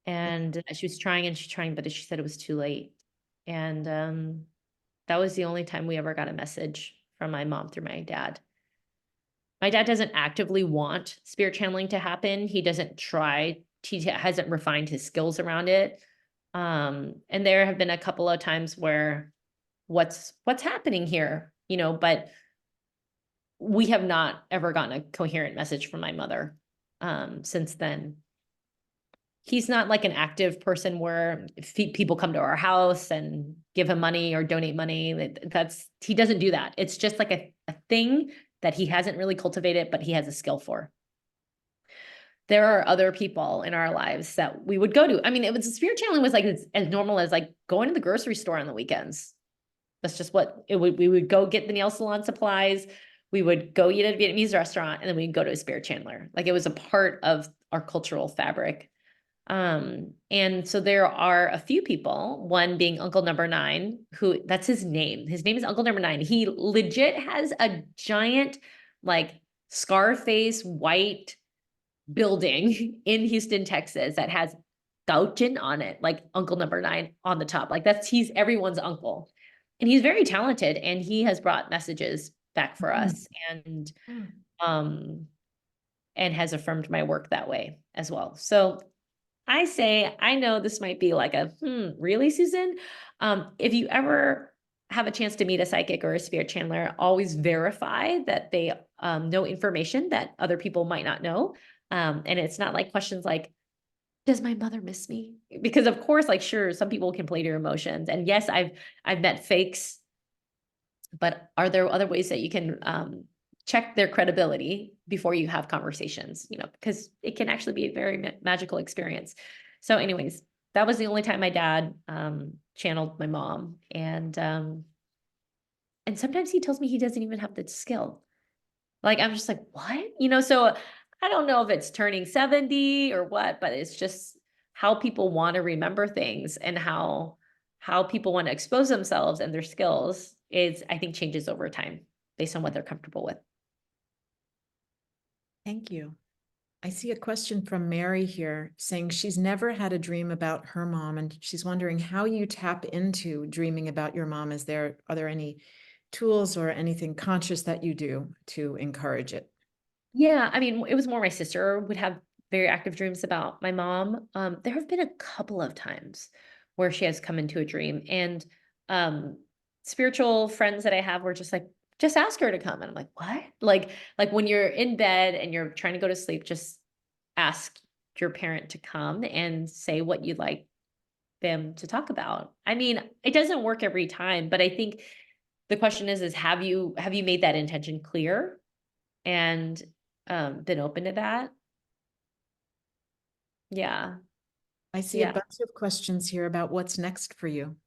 And she was trying and she's trying, but she said it was too late. And that was the only time we ever got a message from my mom through my dad. My dad doesn't actively want spirit channeling to happen. He doesn't try. He hasn't refined his skills around it. And there have been a couple of times where what's happening here, but we have not ever gotten a coherent message from my mother since then. He's not like an active person where if people come to our house and give him money or donate money. He doesn't do that. It's just like a thing that he hasn't really cultivated, but he has a skill for. There are other people in our lives that we would go to. I mean, spirit channeling was like as normal as like going to the grocery store on the weekends. That's just what we would go get the nail salon supplies. We would go eat at a Vietnamese restaurant, and then we'd go to a spirit channeler. Like, it was a part of our cultural fabric. And so there are a few people, one being Uncle number 9, who that's his name. His name is Uncle number 9. He legit has a giant, like, Scarface white building in Houston, Texas that has Gauchin on it, like Uncle number 9 on the top. Like, he's everyone's uncle. And he's very talented, and he has brought messages back for us and has affirmed my work that way as well. So I know this might be like really, Susan? If you ever have a chance to meet a psychic or a spirit channeler, always verify that they know information that other people might not know. And it's not like questions like, does my mother miss me? Because of course, like, sure, some people can play to your emotions. And yes, I've met fakes, but are there other ways that you can check their credibility before you have conversations, because it can actually be a very magical experience. So anyways, that was the only time my dad channeled my mom. And sometimes he tells me he doesn't even have the skill. Like, I'm just like, what? So I don't know if it's turning 70 or what, but it's just how people want to remember things and how people want to expose themselves and their skills I think changes over time based on what they're comfortable with. Thank you. I see a question from Mary here saying she's never had a dream about her mom, and she's wondering how you tap into dreaming about your mom. Are there any tools or anything conscious that you do to encourage it? Yeah, I mean, it was more my sister would have very active dreams about my mom. There have been a couple of times where she has come into a dream, and spiritual friends that I have were just like, just ask her to come. And I'm like, what? Like when you're in bed and you're trying to go to sleep, just ask your parent to come and say what you'd like them to talk about. I mean, it doesn't work every time, but I think the question is have you made that intention clear and been open to that? Yeah. I see a Yeah. bunch of questions here about what's next for you.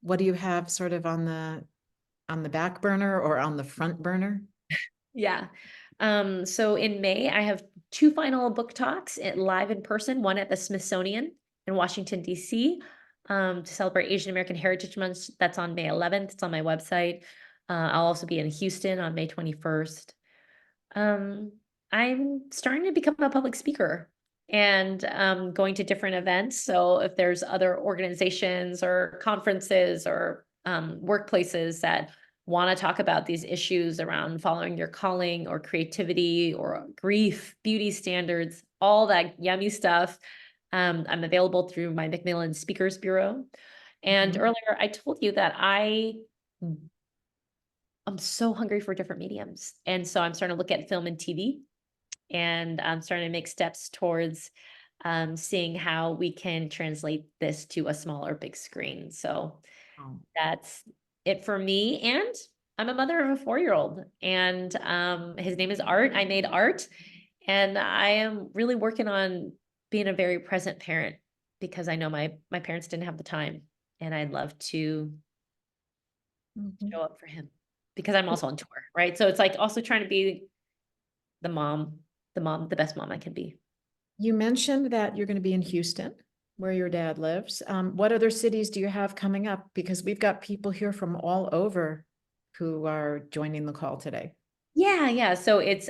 What do you have sort of on the back burner or on the front burner? Yeah. So in May, I have two final book talks live in person, one at the Smithsonian in Washington, D.C., to celebrate Asian American Heritage Month. That's on May 11th. It's on my website. I'll also be in Houston on May 21st. Um, I'm starting to become a public speaker and going to different events. So if there's other organizations or conferences or workplaces that want to talk about these issues around following your calling or creativity or grief, beauty standards, all that yummy stuff, I'm available through my Macmillan Speakers Bureau. And Mhm. earlier I told you that I'm so hungry for different mediums. And so I'm starting to look at film and TV, and I'm starting to make steps towards seeing how we can translate this to a smaller big screen. So Oh. that's it for me. And I'm a mother of a 4-year-old, and his name is Art. I made Art, and I am really working on being a very present parent because I know my parents didn't have the time, and I'd love to Mhm. show up for him because I'm also on tour, right? So it's like also trying to be the mom, the best mom I can be. You mentioned that you're going to be in Houston, where your dad lives. What other cities do you have coming up? Because we've got people here from all over who are joining the call today. Yeah, yeah. So it's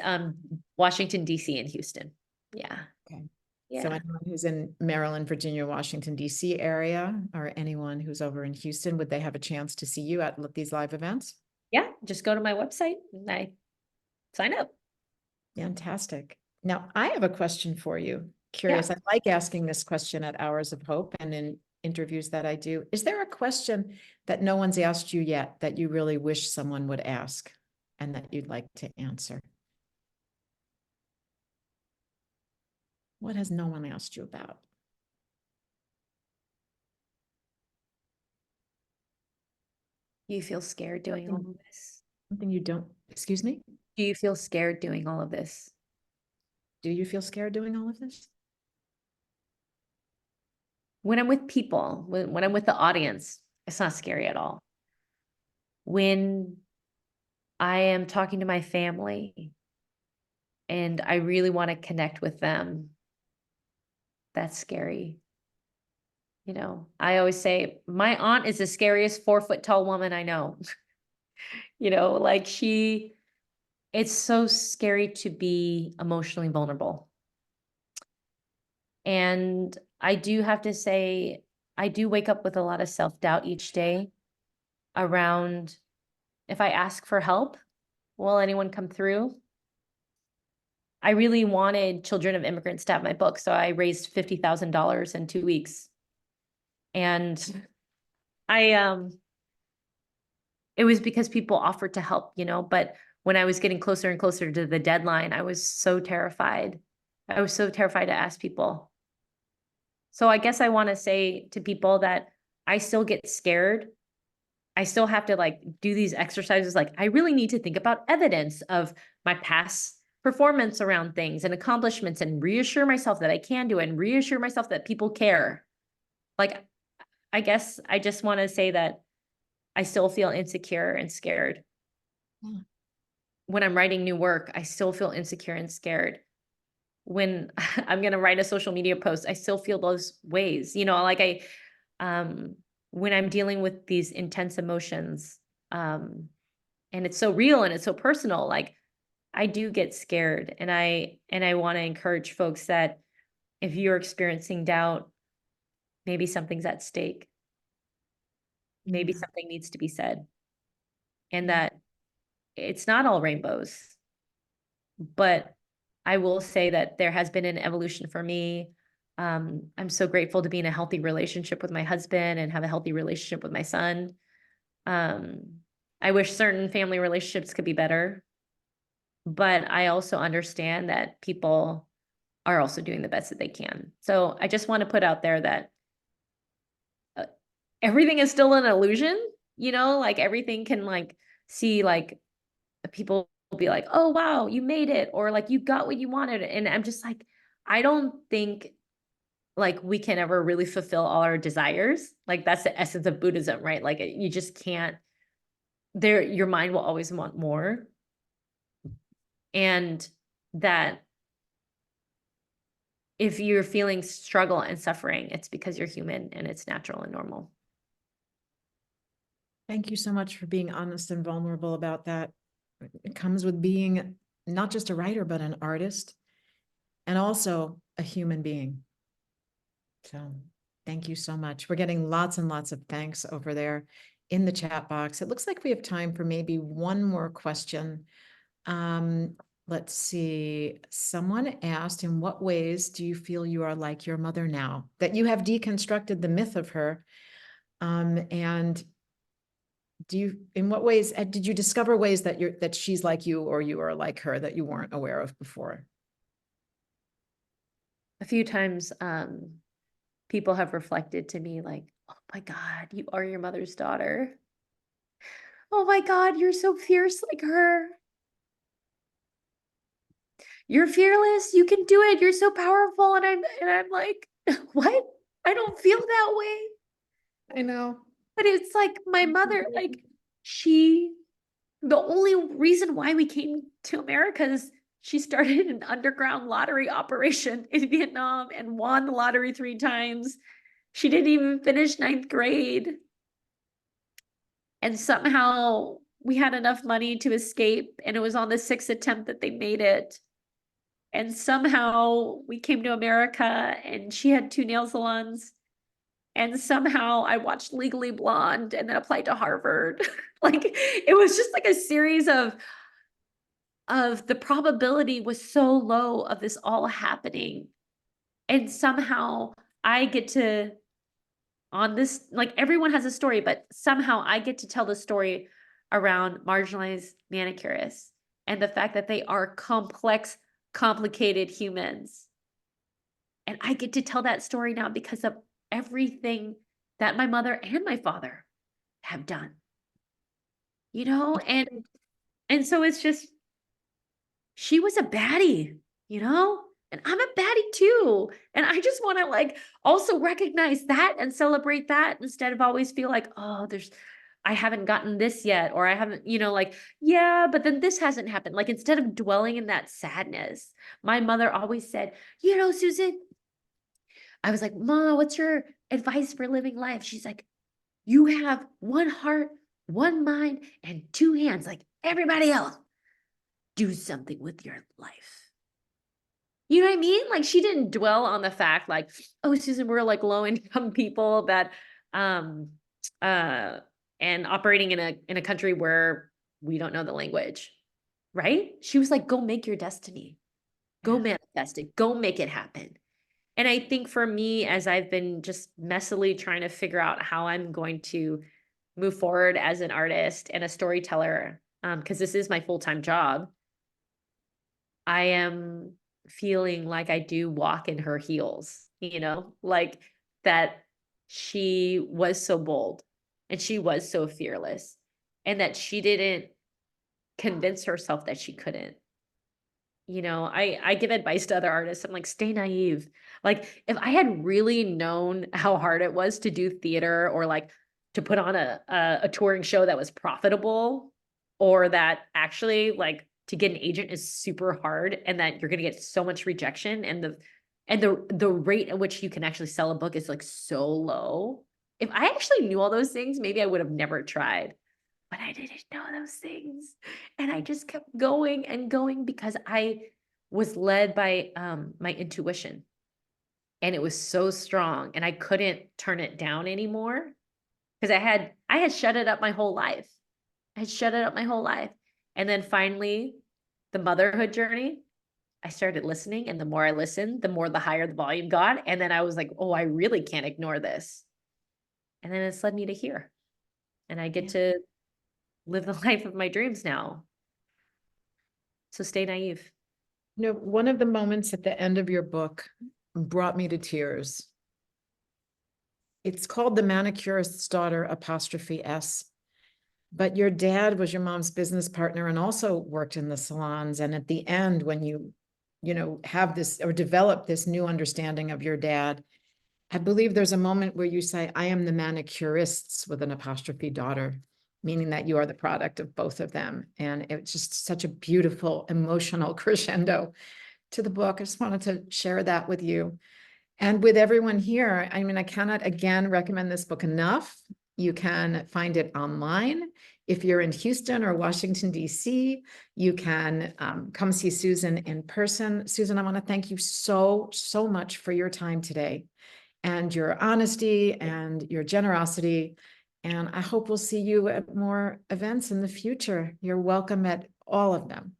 Washington, D.C. and Houston. Yeah. Okay. So Yeah. anyone who's in Maryland, Virginia, Washington, D.C. area, or anyone who's over in Houston, would they have a chance to see you at these live events? Yeah. Just go to my website and I sign up. Fantastic. Now, I have a question for you. Yeah. Curious. I like asking this question at Hours of Hope and in interviews that I do. Is there a question that no one's asked you yet that you really wish someone would ask and that you'd like to answer? What has no one asked you about? Do you feel scared doing all Something, of this? something you don't, excuse me? Do you feel scared doing all of this? Do you feel scared doing all of this? When I'm with people, when I'm with the audience, it's not scary at all. When I am talking to my family and I really want to connect with them, that's scary. You know, I always say my aunt is the scariest 4 foot tall woman I know. You know, like it's so scary to be emotionally vulnerable. And I do have to say, I do wake up with a lot of self-doubt each day around if I ask for help, will anyone come through? I really wanted children of immigrants to have my book, so I raised $50,000 in 2 weeks. And I it was because people offered to help, you know, but when I was getting closer and closer to the deadline, I was so terrified. I was so terrified to ask people. So I guess I want to say to people that I still get scared. I still have to like do these exercises. Like, I really need to think about evidence of my past performance around things and accomplishments and reassure myself that I can do it and reassure myself that people care. Like, I guess I just want to say that I still feel insecure and scared. Yeah. When I'm writing new work, I still feel insecure and scared. When I'm going to write a social media post, I still feel those ways, you know, like um, when I'm dealing with these intense emotions, and it's so real and it's so personal, like I do get scared. And I want to encourage folks that if you're experiencing doubt, maybe something's at stake, maybe Yeah. something needs to be said, and Yeah. that it's not all rainbows. But I will say that there has been an evolution for me. I'm so grateful to be in a healthy relationship with my husband and have a healthy relationship with my son. Um, I wish certain family relationships could be better, but I also understand that people are also doing the best that they can. So I just want to put out there that uh, everything is still an illusion, like everything can like see like people will be like, oh wow, you made it, or like you got what you wanted. And I'm just like, I don't think like we can ever really fulfill all our desires. Like that's the essence of Buddhism, right? Like you just can't, your mind will always want more. And that if you're feeling struggle and suffering, it's because you're human and it's natural and normal. Thank you so much for being honest and vulnerable about that. It comes with being not just a writer, but an artist and also a human being. So thank you so much. We're getting lots and lots of thanks over there in the chat box. It looks like we have time for maybe one more question. Let's see. Someone asked, in what ways do you feel you are like your mother now? That you have deconstructed the myth of her. And in what ways did you discover ways that she's like you or you are like her that you weren't aware of before? A few times, people have reflected to me like, oh my God, you are your mother's daughter. Oh my God, you're so fierce like her. You're fearless. You can do it. You're so powerful. And I'm like, what? I don't feel that way. I know. But it's like my mother, like the only reason why we came to America is she started an underground lottery operation in Vietnam and won the lottery 3 times. She didn't even finish 9th grade. And somehow we had enough money to escape. And it was on the 6th attempt that they made it. And somehow we came to America and she had 2 nail salons. And somehow I watched Legally Blonde and then applied to Harvard. Like it was just like a series of the probability was so low of this all happening. And somehow I get to on this, like everyone has a story, but somehow I get to tell the story around marginalized manicurists and the fact that they are complex, complicated humans. And I get to tell that story now because of everything that my mother and my father have done. And so it's just, she was a baddie, and I'm a baddie too. And I just want to like also recognize that and celebrate that instead of always feel like, oh, I haven't gotten this yet, or I haven't, like, yeah, but then this hasn't happened. Like instead of dwelling in that sadness, my mother always said, Susan, I was like, Ma, what's your advice for living life? She's like, you have one heart, one mind, and 2 hands like everybody else. Do something with your life. You know what I mean? Like she didn't dwell on the fact like, oh, Susan, we're like low income people that and operating in a country where we don't know the language. Right? She was like, go make your destiny. Go manifest it. Go make it happen. And I think for me, as I've been just messily trying to figure out how I'm going to move forward as an artist and a storyteller, because this is my full-time job, I am feeling like I do walk in her heels, like that she was so bold and she was so fearless and that she didn't convince herself that she couldn't. I give advice to other artists. I'm like, stay naive. Like if I had really known how hard it was to do theater or like to put on a touring show that was profitable, or that actually like to get an agent is super hard and that you're going to get so much rejection and the rate at which you can actually sell a book is like so low. If I actually knew all those things, maybe I would have never tried. But I didn't know those things. And I just kept going and going because I was led by my intuition. And it was so strong and I couldn't turn it down anymore because I had shut it up my whole life. I had shut it up my whole life. And then finally, the motherhood journey, I started listening. And the more I listened, the more the higher the volume got. And then I was like, oh, I really can't ignore this. And then it's led me to here. And I get to live the life of my dreams now. So stay naive. You know, one of the moments at the end of your book brought me to tears. It's called The Manicurist's Daughter apostrophe S. But your dad was your mom's business partner and also worked in the salons. And at the end, when you have this or develop this new understanding of your dad, I believe there's a moment where you say, I am the manicurist's with an apostrophe daughter, meaning that you are the product of both of them. And it's just such a beautiful emotional crescendo to the book. I just wanted to share that with you. And with everyone here, I mean, I cannot again recommend this book enough. You can find it online. If you're in Houston or Washington, D.C., you can come see Susan in person. Susan, I want to thank you so, so much for your time today and your honesty and your generosity. And I hope we'll see you at more events in the future. You're welcome at all of them.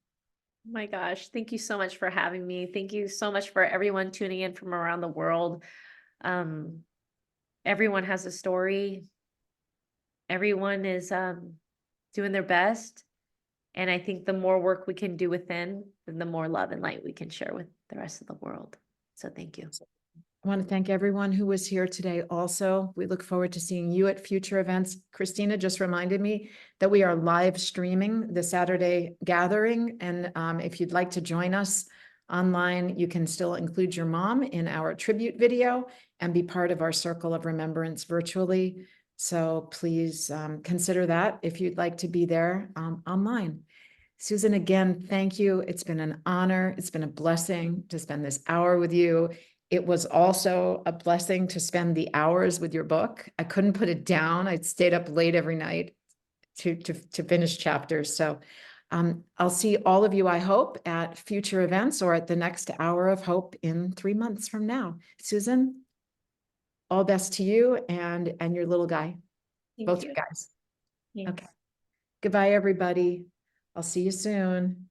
Oh my gosh, thank you so much for having me. Thank you so much for everyone tuning in from around the world. Everyone has a story. Everyone is doing their best. And I think the more work we can do within, then the more love and light we can share with the rest of the world. So thank you. I want to thank everyone who was here today also. We look forward to seeing you at future events. Christina just reminded me that we are live streaming the Saturday gathering. And if you'd like to join us online, you can still include your mom in our tribute video and be part of our circle of remembrance virtually. So please consider that if you'd like to be there online. Susan, again, thank you. It's been an honor. It's been a blessing to spend this hour with you. It was also a blessing to spend the hours with your book. I couldn't put it down. I stayed up late every night to finish chapters. So I'll see all of you, I hope, at future events or at the next Hour of Hope in 3 months from now. Susan, all best to you and your little guy, both you guys. Thanks. Okay. Goodbye, everybody. I'll see you soon.